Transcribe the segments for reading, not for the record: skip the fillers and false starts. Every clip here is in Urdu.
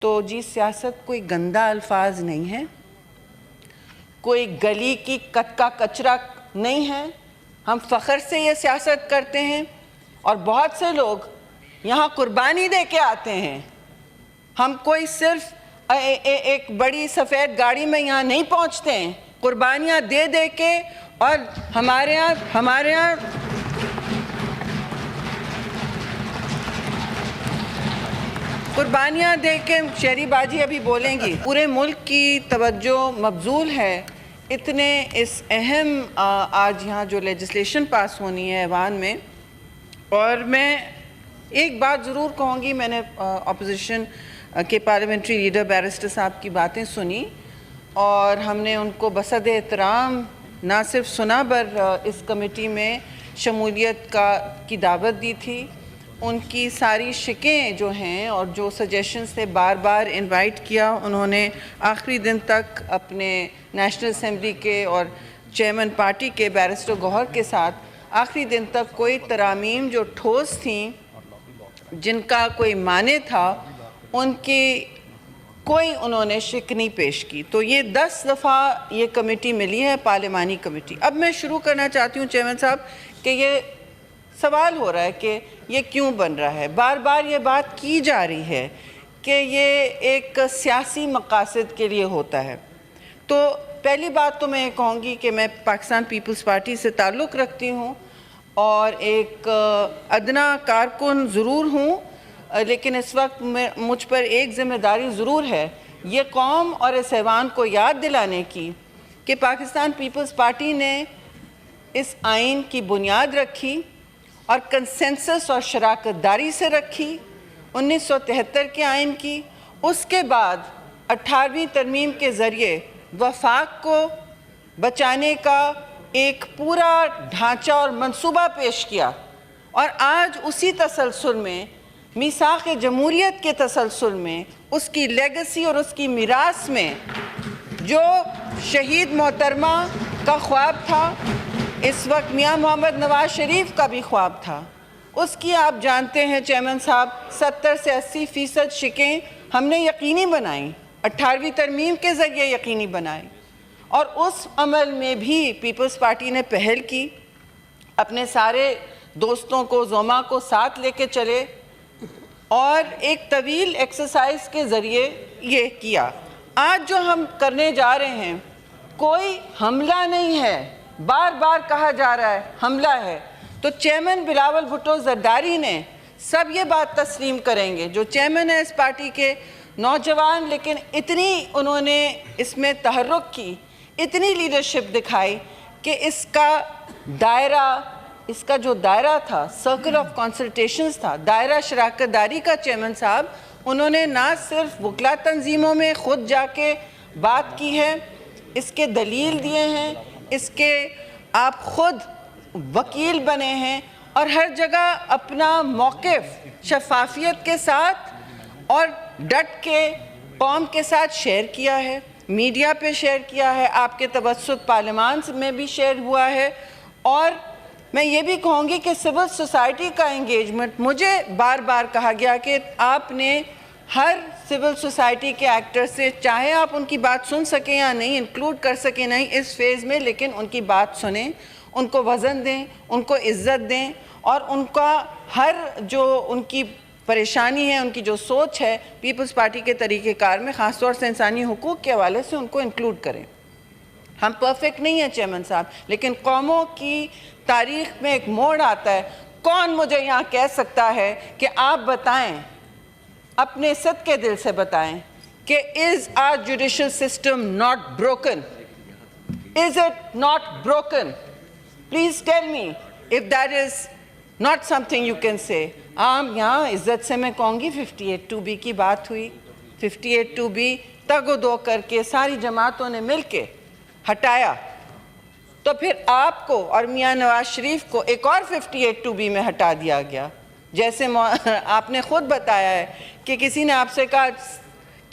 تو جی سیاست کوئی گندا الفاظ نہیں ہے، کوئی گلی کی کت کا کچرا نہیں ہے۔ ہم فخر سے یہ سیاست کرتے ہیں اور بہت سے لوگ یہاں قربانی دے کے آتے ہیں۔ ہم کوئی صرف ایک بڑی سفید گاڑی میں یہاں نہیں پہنچتے ہیں، قربانیاں دے دے کے، اور ہمارے یہاں قربانیاں دے کے، شہری باجی ابھی بولیں گی، پورے ملک کی توجہ مبذول ہے اتنے اس اہم آج یہاں جو لیجسلیشن پاس ہونی ہے ایوان میں۔ اور میں ایک بات ضرور کہوں گی، میں نے اپوزیشن کے پارلیمنٹری لیڈر بیرسٹر صاحب کی باتیں سنی اور ہم نے ان کو بصد احترام نہ صرف سنا بر اس کمیٹی میں شمولیت کی دعوت دی تھی۔ ان کی ساری شکیں جو ہیں اور جو سجیشنز سے بار بار انوائٹ کیا، انہوں نے آخری دن تک اپنے نیشنل اسمبلی کے اور چیئرمین پارٹی کے بیرسٹر گوہر کے ساتھ آخری دن تک کوئی ترامیم جو ٹھوس تھیں، جن کا کوئی معنی تھا، ان کی کوئی انہوں نے شک نہیں پیش کی۔ تو یہ 10 دفعہ یہ کمیٹی ملی ہے، پارلیمانی کمیٹی۔ اب میں شروع کرنا چاہتی ہوں چیئرمین صاحب کہ یہ سوال ہو رہا ہے کہ یہ کیوں بن رہا ہے، بار بار یہ بات کی جا رہی ہے کہ یہ ایک سیاسی مقاصد کے لیے ہوتا ہے۔ تو پہلی بات تو میں یہ کہوں گی کہ میں پاکستان پیپلز پارٹی سے تعلق رکھتی ہوں اور ایک ادنا کارکن ضرور ہوں، لیکن اس وقت مجھ پر ایک ذمہ داری ضرور ہے یہ قوم اور اس ایوان کو یاد دلانے کی کہ پاکستان پیپلز پارٹی نے اس آئین کی بنیاد رکھی اور کنسنسس اور شراکت داری سے رکھی 1973 کے آئین کی۔ اس کے بعد 18ویں ترمیم کے ذریعے وفاق کو بچانے کا ایک پورا ڈھانچہ اور منصوبہ پیش کیا، اور آج اسی تسلسل میں میثاق جمہوریت کے تسلسل میں اس کی لیگسی اور اس کی میراث میں جو شہید محترمہ کا خواب تھا، اس وقت میاں محمد نواز شریف کا بھی خواب تھا، اس کی آپ جانتے ہیں چیئرمین صاحب 70 سے 80% شکیں ہم نے یقینی بنائیں، 18ویں ترمیم کے ذریعے یقینی بنائیں، اور اس عمل میں بھی پیپلز پارٹی نے پہل کی، اپنے سارے دوستوں کو زوما کو ساتھ لے کے چلے اور ایک طویل ایکسرسائز کے ذریعے یہ کیا۔ آج جو ہم کرنے جا رہے ہیں کوئی حملہ نہیں ہے، بار بار کہا جا رہا ہے حملہ ہے، تو چیئرمین بلاول بھٹو زرداری نے سب یہ بات تسلیم کریں گے، جو چیئرمین ہے اس پارٹی کے، نوجوان، لیکن اتنی انہوں نے اس میں تحرک کی، اتنی لیڈرشپ دکھائی کہ اس کا جو دائرہ تھا، سرکل آف کنسلٹیشنز تھا، دائرہ شراکت داری کا، چیئرمین صاحب انہوں نے نہ صرف وکلا تنظیموں میں خود جا کے بات کی ہے، اس کے دلیل دیے ہیں، اس کے آپ خود وکیل بنے ہیں، اور ہر جگہ اپنا موقف شفافیت کے ساتھ اور ڈٹ کے قوم کے ساتھ شیئر کیا ہے، میڈیا پہ شیئر کیا ہے، آپ کے توسط پارلیمان میں بھی شیئر ہوا ہے۔ اور میں یہ بھی کہوں گی کہ سول سوسائٹی کا انگیجمنٹ، مجھے بار بار کہا گیا کہ آپ نے ہر سول سوسائٹی کے ایکٹر سے، چاہے آپ ان کی بات سن سکیں یا نہیں، انکلوڈ کر سکیں نہیں اس فیز میں، لیکن ان کی بات سنیں، ان کو وزن دیں، ان کو عزت دیں، اور ان کا ہر جو ان کی پریشانی ہے، ان کی جو سوچ ہے پیپلز پارٹی کے طریقہ کار میں، خاص طور سے انسانی حقوق کے حوالے سے، ان کو انکلوڈ کریں۔ ہم پرفیکٹ نہیں ہیں چیئرمین صاحب، لیکن قوموں کی تاریخ میں ایک موڑ آتا ہے۔ کون مجھے یہاں کہہ سکتا ہے کہ آپ بتائیں، اپنے صدقے دل سے بتائیں کہ is our judicial system not broken? Is it not broken? Please tell me if that is not something you can say. یہاں عزت سے میں کہوں گی 58(2)B کی بات ہوئی، 58(2)B تگ و دو کر کے ساری جماعتوں نے مل کے ہٹایا، تو پھر آپ کو اور میاں نواز شریف کو ایک اور 58(2)B میں ہٹا دیا گیا، جیسے آپ نے خود بتایا ہے کہ کسی نے آپ سے کہا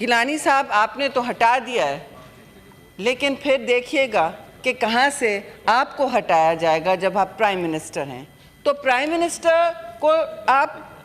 گیلانی صاحب آپ نے تو ہٹا دیا ہے، لیکن پھر دیکھیے گا کہ کہاں سے آپ کو ہٹایا جائے گا جب آپ پرائم منسٹر ہیں۔ تو پرائم منسٹر کو آپ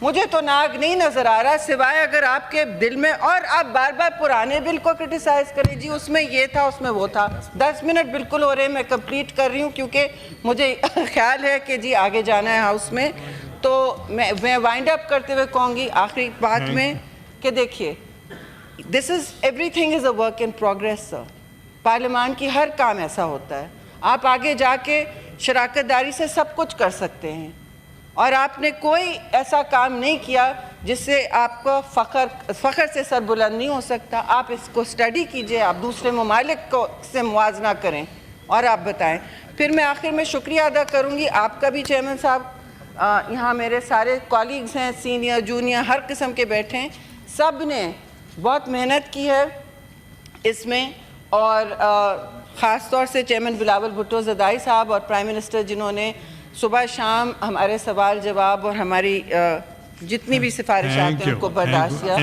مجھے تو ناگ نہیں نظر آ رہا سوائے اگر آپ کے دل میں، اور آپ بار بار پرانے بل کو کرٹیسائز کریں، جی اس میں یہ تھا، اس میں وہ تھا. 10 منٹ بالکل ہو رہے ہیں، میں کمپلیٹ کر رہی ہوں کیونکہ مجھے خیال ہے کہ جی آگے جانا ہے ہاؤس میں. تو میں وائنڈ اپ کرتے ہوئے کہوں گی آخری بات میں کہ دیکھیے everything is a work in progress sir. پارلیمان کی ہر کام ایسا ہوتا ہے، آپ آگے جا کے شراکت داری سے سب کچھ کر سکتے ہیں، اور آپ نے کوئی ایسا کام نہیں کیا جس سے آپ کو فخر سے سر بلند نہیں ہو سکتا. آپ اس کو اسٹڈی کیجئے، آپ دوسرے ممالک کو سے موازنہ کریں اور آپ بتائیں. پھر میں آخر میں شکریہ ادا کروں گی آپ کا بھی چیئرمین صاحب. یہاں میرے سارے کالیگز ہیں، سینئر جونیئر ہر قسم کے بیٹھے ہیں، سب نے بہت محنت کی ہے اس میں، اور خاص طور سے چیئرمین بلاول بھٹو زدائی صاحب اور پرائم منسٹر جنہوں نے صبح شام ہمارے سوال جواب اور ہماری جتنی بھی سفارشات ہیں ان کو برداشت کیا.